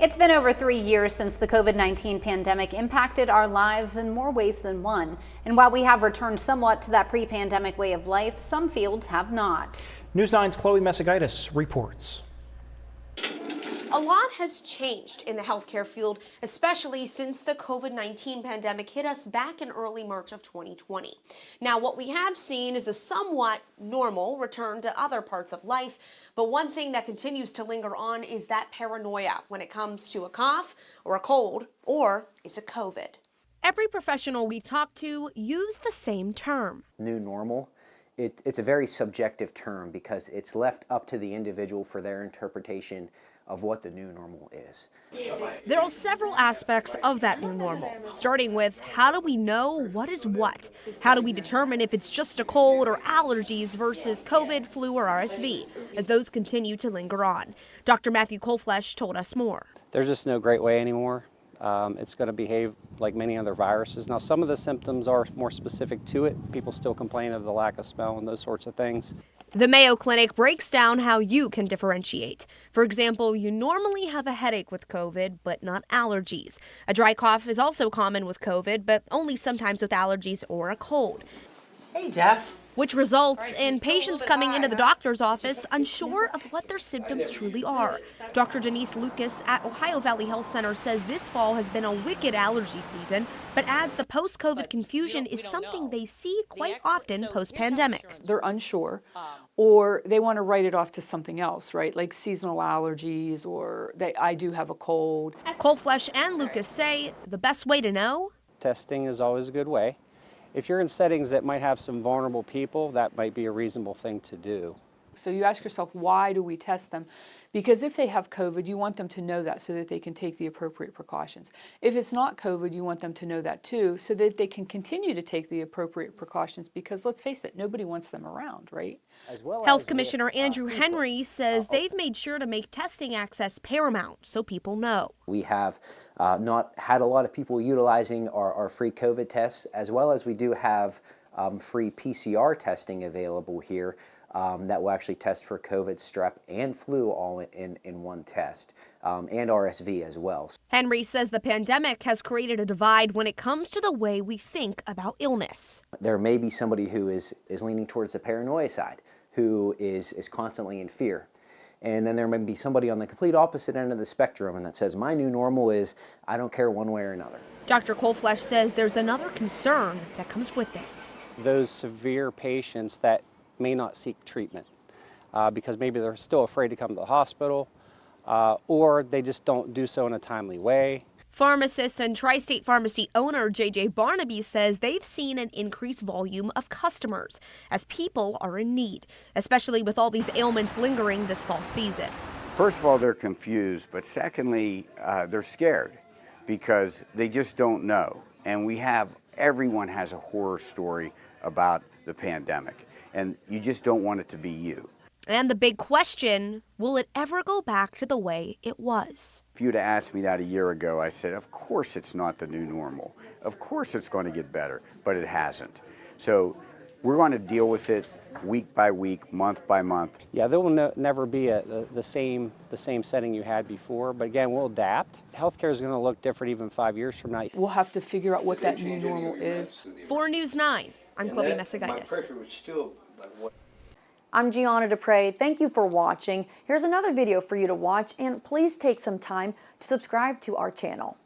It's been over 3 years since the COVID-19 pandemic impacted our lives in more ways than one. And while we have returned somewhat to that pre-pandemic way of life, some fields have not. News 9's Chloe Messagaitis reports. A lot has changed in the healthcare field, especially since the COVID-19 pandemic hit us back in early March of 2020. Now, what we have seen is a somewhat normal return to other parts of life, but one thing that continues to linger on is that paranoia when it comes to a cough or a cold, or is it COVID? Every professional we talk to use the same term. New normal. It's a very subjective term because it's left up to the individual for their interpretation of what the new normal is. There are several aspects of that new normal, starting with how do we know what is what? How do we determine if it's just a cold or allergies versus COVID, flu, or RSV, as those continue to linger on? Dr. Matthew Colflesh told us more. There's just no great way anymore. It's going to behave like many other viruses. Now, some of the symptoms are more specific to it. People still complain of the lack of smell and those sorts of things. The Mayo Clinic breaks down how you can differentiate. For example, you normally have a headache with COVID, but not allergies. A dry cough is also common with COVID, but only sometimes with allergies or a cold. Hey, Jeff. Which results in patients coming into the doctor's office unsure of what their symptoms truly are. Dr. Denise Lucas at Ohio Valley Health Center says this fall has been a wicked allergy season, but adds the post-COVID confusion is something they see quite often post-pandemic. They're unsure, or they want to write it off to something else, right? Like seasonal allergies, or I do have a cold. Colflesh and Lucas say the best way to know? Testing is always a good way. If you're in settings that might have some vulnerable people, that might be a reasonable thing to do. So you ask yourself, why do we test them? Because if they have COVID, you want them to know that so that they can take the appropriate precautions. If it's not COVID, you want them to know that too, so that they can continue to take the appropriate precautions, because let's face it, nobody wants them around, right? Health Commissioner Andrew Henry says they've made sure to make testing access paramount so people know. We have not had a lot of people utilizing our free COVID tests, as well as we do have free PCR testing available here. That will actually test for COVID, strep, and flu all in one test, and RSV as well. Henry says the pandemic has created a divide when it comes to the way we think about illness. There may be somebody who is leaning towards the paranoia side, who is constantly in fear. And then there may be somebody on the complete opposite end of the spectrum and that says, my new normal is, I don't care one way or another. Dr. Colflesh says there's another concern that comes with this. Those severe patients that may not seek treatment because maybe they're still afraid to come to the hospital or they just don't do so in a timely way. Pharmacist and Tri-State Pharmacy owner J.J. Barnaby says they've seen an increased volume of customers as people are in need, especially with all these ailments lingering this fall season. First of all, they're confused, but secondly, they're scared because they just don't know. And everyone has a horror story about the pandemic, and you just don't want it to be you. And the big question, will it ever go back to the way it was? If you'd have asked me that a year ago, I said, of course it's not the new normal. Of course it's going to get better, but it hasn't. So we're going to deal with it week by week, month by month. Yeah, there will never be the same setting you had before, but again, we'll adapt. Healthcare is going to look different even 5 years from now. We'll have to figure out what that new normal is. For News 9, I'm Chloe Messagaitis. I'm Gianna Dupre. Thank you for watching. Here's another video for you to watch, and please take some time to subscribe to our channel.